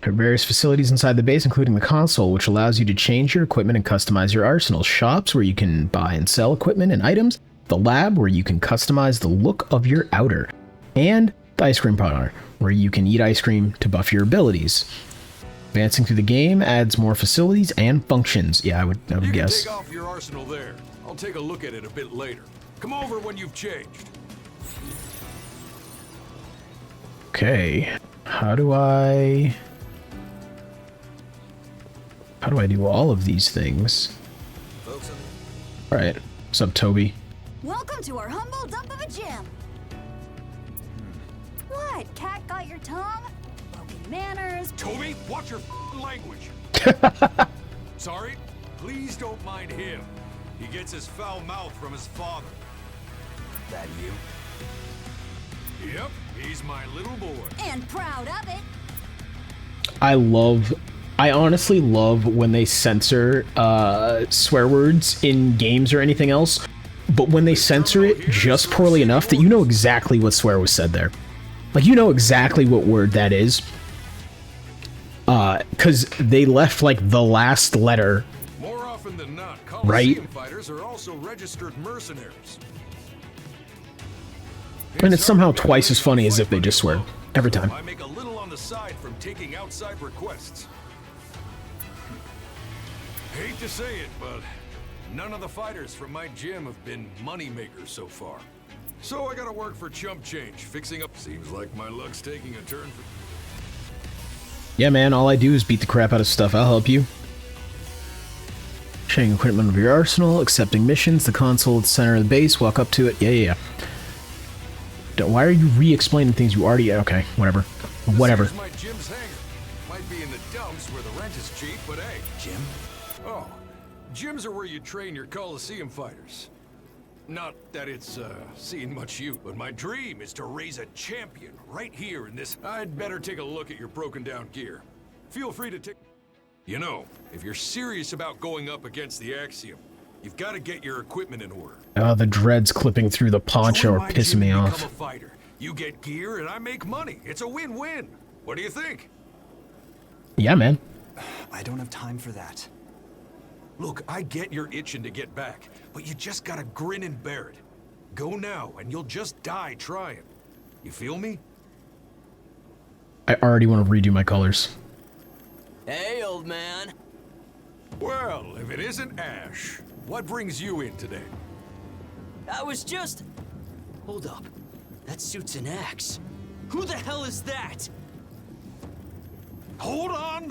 There are various facilities inside the base, including the console, which allows you to change your equipment and customize your arsenal. Shops, where you can buy and sell equipment and items. The lab, where you can customize the look of your outer. And the ice cream parlor, where you can eat ice cream to buff your abilities. Advancing through the game adds more facilities and functions. Yeah, I would guess. Take off your arsenal there. I'll take a look at it a bit later. Come over when you've changed. Okay. How do I do all of these things? Alright. What's up, Toby? Welcome to our humble dump of a gym. What? Cat got your tongue? Broken manners? Toby, watch your language. Sorry? Please don't mind him. He gets his foul mouth from his father. That you? Yep, he's my little boy. And proud of it. I honestly love when they censor swear words in games or anything else, but when they censor it just poorly enough that you know exactly what swear was said there. Like, you know exactly what word that is. Because they left, like, the last letter. More often than not, right? Coliseum fighters are also registered mercenaries. And it's somehow twice as funny as if they just swear. Every time. I make a little on the side from taking outside requests. Hate to say it, but none of the fighters from my gym have been money makers so far. So I gotta work for chump change, fixing up. Seems like my luck's taking a turn for... Yeah, man, all I do is beat the crap out of stuff. I'll help you. Checking equipment of your arsenal, accepting missions, the console at the center of the base, walk up to it. Yeah. Why are you re-explaining things you already... Okay, whatever. Whatever. This is my gym's hangar. Might be in the dumps where the rent is cheap, but hey. Gym? Oh, gyms are where you train your Coliseum fighters. Not that it's, seen much use, but my dream is to raise a champion right here in this... I'd better take a look at your broken down gear. Feel free to take... You know, if you're serious about going up against the Axiom, you've got to get your equipment in order. Oh, the dreads clipping through the poncho are pissing me off. Become a fighter. You get gear and I make money. It's a win-win. What do you think? Yeah, man. I don't have time for that. Look, I get you're itching to get back, but you just gotta grin and bear it. Go now, and you'll just die trying. You feel me? I already want to redo my colors. Hey, old man. Well, if it isn't Ash, what brings you in today? I was just... Hold up. That suit's an axe. Who the hell is that? Hold on!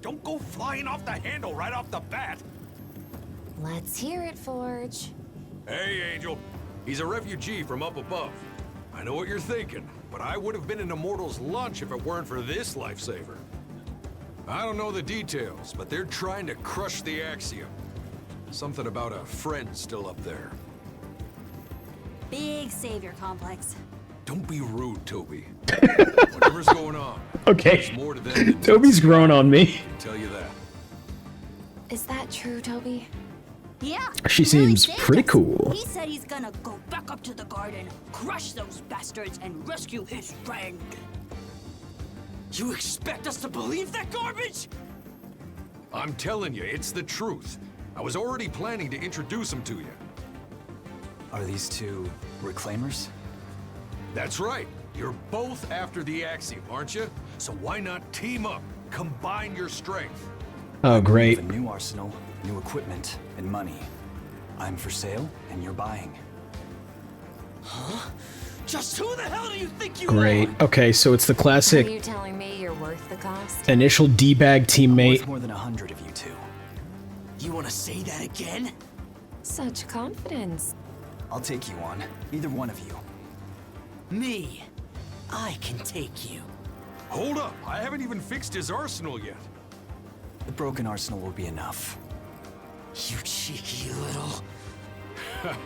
Don't go flying off the handle right off the bat! Let's hear it, Forge. Hey, Angel. He's a refugee from up above. I know what you're thinking, but I would have been an Immortal's lunch if it weren't for this lifesaver. I don't know the details, but they're trying to crush the Axiom. Something about a friend still up there. Big savior complex. Don't be rude, Toby. Whatever's going on. Okay. There's more to them than Toby's grown on me. I can tell you that. Is that true, Toby? Yeah. She he really seems saved pretty us. cool. He said he's gonna go back up to the garden, crush those bastards, and rescue his friend. You expect us to believe that garbage? I'm telling you, it's the truth. I was already planning to introduce him to you. Are these two reclaimers? That's right. You're both after the Axiom, aren't you? So why not team up? Combine your strength. Oh, great. With a new arsenal, new equipment, and money. I'm for sale, and you're buying. Huh? Just who the hell do you think you Great. are? Okay, so it's the Are classic you telling me you're worth the cost? initial D-bag teammate. Worth more than 100 of you two. You want to say that again? Such confidence. I'll take you on. Either one of you. Me. I can take you. Hold up. I haven't even fixed his arsenal yet. The broken arsenal will be enough. You cheeky little...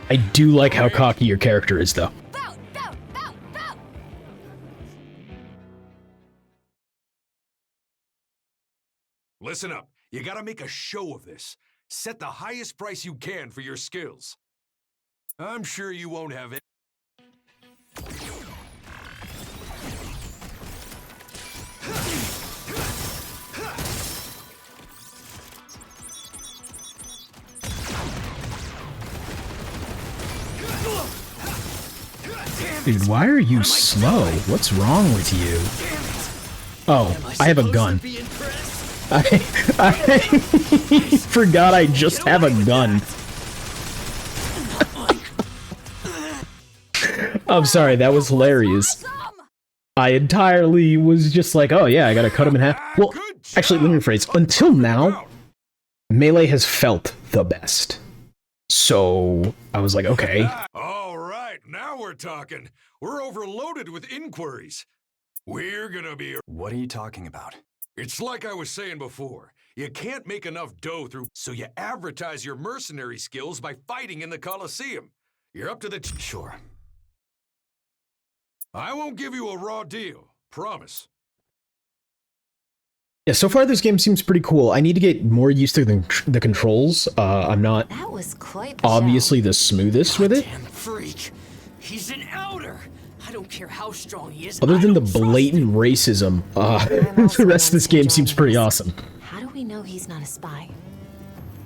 I do like how cocky your character is, though. Bout, bout, bout, bout. Listen up. You gotta make a show of this. Set the highest price you can for your skills. I'm sure you won't have it. Dude, why are you slow? What's wrong with you? Oh, I have a gun. I forgot I just have a gun. I'm sorry, that was hilarious. I entirely was just like, oh yeah, I gotta cut him in half. Well, actually, let me rephrase. Until now, Melee has felt the best. So, I was like, okay. All right, now we're talking. We're overloaded with inquiries. We're gonna be... What are you talking about? It's like I was saying before. You can't make enough dough through... So you advertise your mercenary skills by fighting in the Colosseum. You're up to the... Sure. I won't give you a raw deal. Promise. Yeah, so far this game seems pretty cool. I need to get more used to the controls. I'm not That was quite the obviously the smoothest with it. Damn freak. He's an outer. I don't care how strong he is. Other than the blatant racism, the rest of this game seems pretty awesome. How do we know he's not a spy?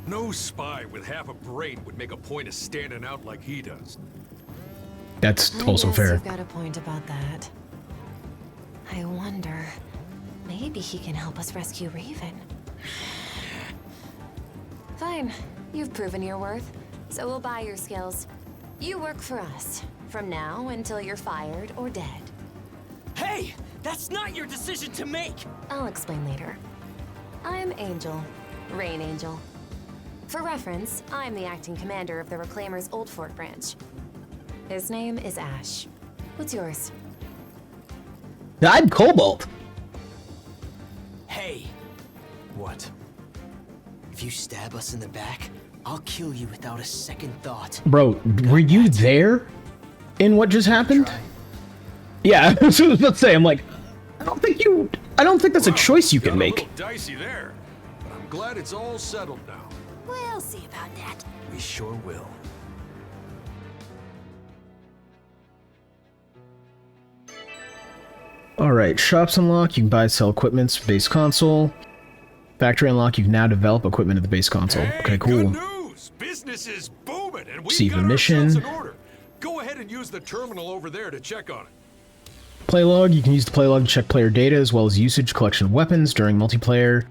No spy with half a brain would make a point of standing out like he does. That's I also guess fair. You've got a point about that. I wonder, maybe he can help us rescue Raven. Fine, you've proven your worth, so we'll buy your skills. You work for us, from now until you're fired or dead. Hey, that's not your decision to make. I'll explain later. I'm Angel, Rain Angel. For reference, I'm the acting commander of the Reclaimers Old Fort branch. His name is Ash. What's yours? I'm Cobalt. Hey, What? if you stab us in the back, I'll kill you without a second thought. Bro, were you there in what just happened? Yeah, I was about to say, I'm like, I don't think that's a choice you can Got a make. little dicey there, but I'm glad it's all settled now. We'll see about that. We sure will. Alright, shops unlock, you can buy and sell equipments, base console. Factory unlock, you can now develop equipment at the base console. Hey, Okay, cool. Good news! Business is booming, and we've Receive got a mission. ourselves in order. Go ahead and use the terminal over there to check on it. Play log, you can use the play log to check player data as well as usage, collection of weapons during multiplayer.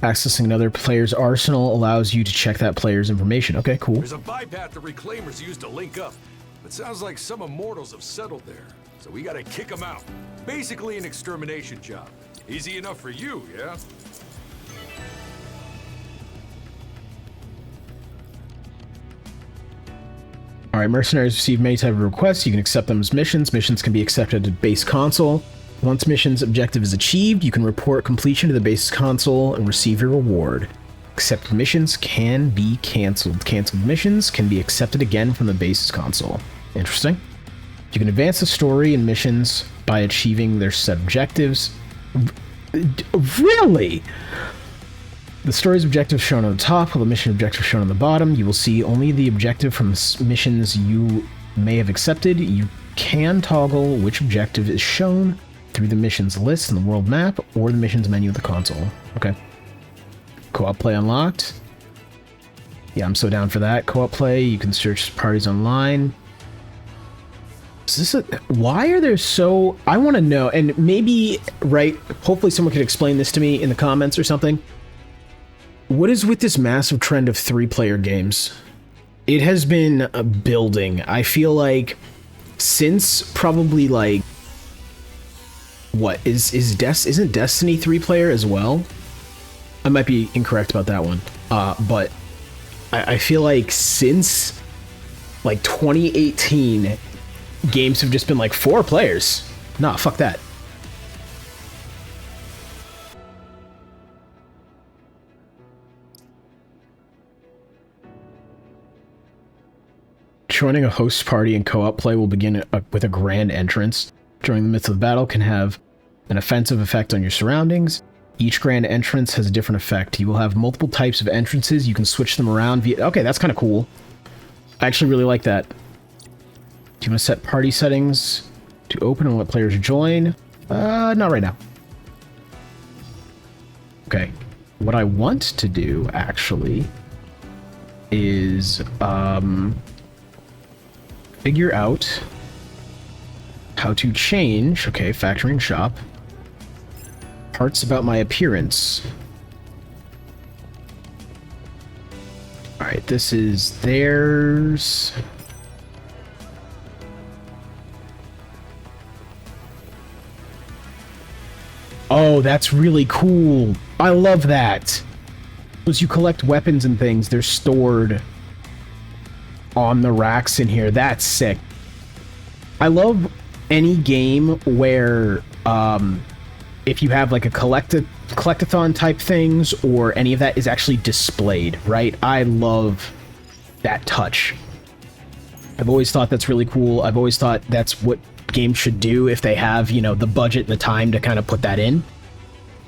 Accessing another player's arsenal allows you to check that player's information. Okay, cool. There's a bypass the Reclaimers used to link up. It sounds like some immortals have settled there, so we gotta kick them out. Basically an extermination job. Easy enough for you, yeah? Alright, mercenaries receive many types of requests. You can accept them as missions. Missions can be accepted at base console. Once mission's objective is achieved, you can report completion to the base console and receive your reward. Accepted missions can be cancelled. Cancelled missions can be accepted again from the base console. Interesting. You can advance the story and missions by achieving their set objectives. Really? The story's objective shown on the top, while the mission objective shown on the bottom. You will see only the objective from missions you may have accepted. You can toggle which objective is shown through the missions list in the world map or the missions menu of the console. Okay. Co-op play unlocked. Yeah, I'm so down for that. Co-op play, you can search parties online. Is this a... Why are there so... I want to know, and maybe, right, hopefully someone could explain this to me in the comments or something. What is with this massive trend of 3-player games? It has been building. I feel like since probably like what isn't Destiny 3-player as well? I might be incorrect about that one. But I feel like since like 2018, games have just been like 4 players. Nah, fuck that. Joining a host party in co-op play will begin with a grand entrance. During the midst of the battle can have an offensive effect on your surroundings. Each grand entrance has a different effect. You will have multiple types of entrances. You can switch them around via... Okay, that's kind of cool. I actually really like that. Do you want to set party settings to open and let players join? Not right now. Okay. What I want to do, actually, is, figure out How to change. Okay, factory and shop. Parts about my appearance. Alright, this is theirs. Oh, that's really cool. I love that. As you collect weapons and things, they're stored on the racks in here. That's sick. I love any game where if you have like a collectathon type things or any of that is actually displayed, right? I love that touch. I've always thought that's really cool. I've always thought that's what games should do if they have, you know, the budget and the time to kind of put that in.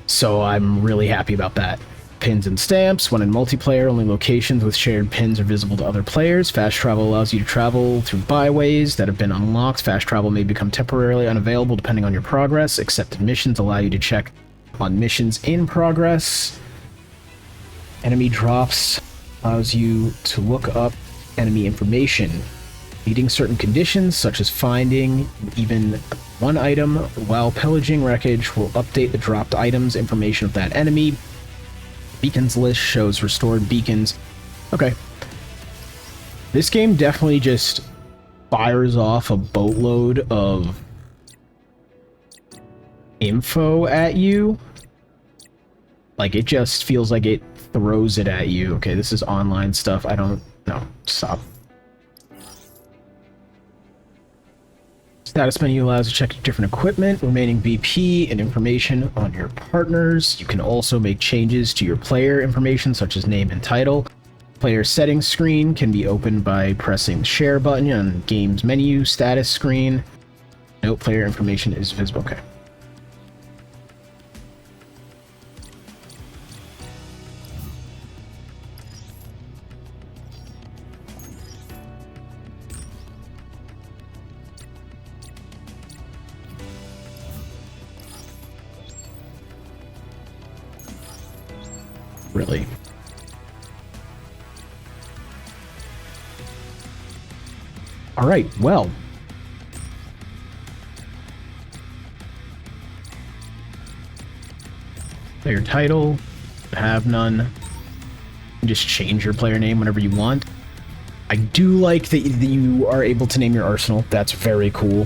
So I'm really happy about that. Pins and stamps. When in multiplayer, only locations with shared pins are visible to other players. Fast travel allows you to travel through byways that have been unlocked. Fast travel may become temporarily unavailable depending on your progress. Accepted missions allow you to check on missions in progress. Enemy drops allows you to look up enemy information. Meeting certain conditions, such as finding even one item while pillaging wreckage, will update the dropped items information of that enemy. Beacons list shows restored beacons. Okay. This game definitely just fires off a boatload of info at you. Like, it just feels like it throws it at you. Okay, this is online stuff. I don't know. Stop. Status menu allows you to check different equipment, remaining BP, and information on your partners. You can also make changes to your player information, such as name and title. Player settings screen can be opened by pressing the share button on game's menu. Status screen. No player information is visible. Okay. Really. All right, well. Player title, have none. Just change your player name whenever you want. I do like that you are able to name your arsenal. That's very cool.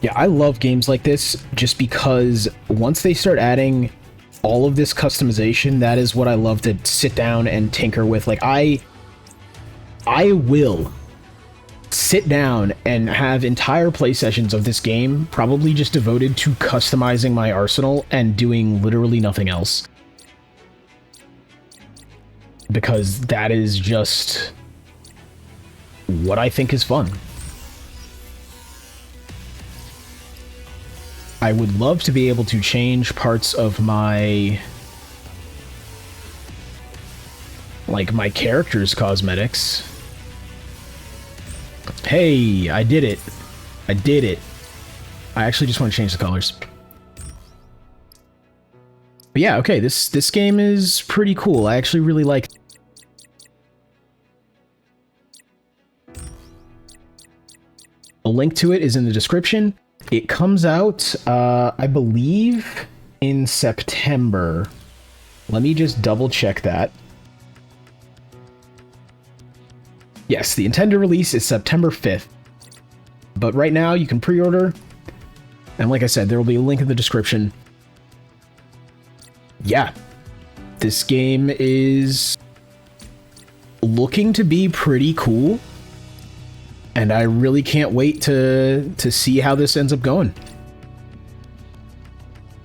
Yeah, I love games like this just because once they start adding all of this customization, that is what I love to sit down and tinker with. Like, I will sit down and have entire play sessions of this game probably just devoted to customizing my arsenal and doing literally nothing else. Because that is just what I think is fun. I would love to be able to change parts of my, like, my character's cosmetics. Hey, I did it. I did it. I actually just want to change the colors. But yeah, okay, this game is pretty cool. I actually really like it. A link to it is in the description. It comes out, I believe, in September. Let me just double check that. Yes, the intended release is September 5th. But right now, you can pre-order. And like I said, there will be a link in the description. Yeah. This game is looking to be pretty cool. And I really can't wait to see how this ends up going.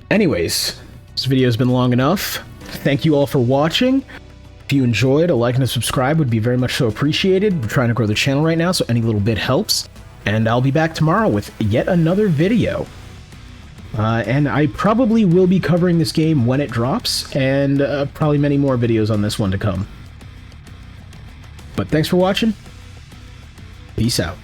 Anyways, this video has been long enough. Thank you all for watching. If you enjoyed, a like and a subscribe would be very much so appreciated. We're trying to grow the channel right now, so any little bit helps. And I'll be back tomorrow with yet another video. And I probably will be covering this game when it drops, and probably many more videos on this one to come. But thanks for watching. Peace out.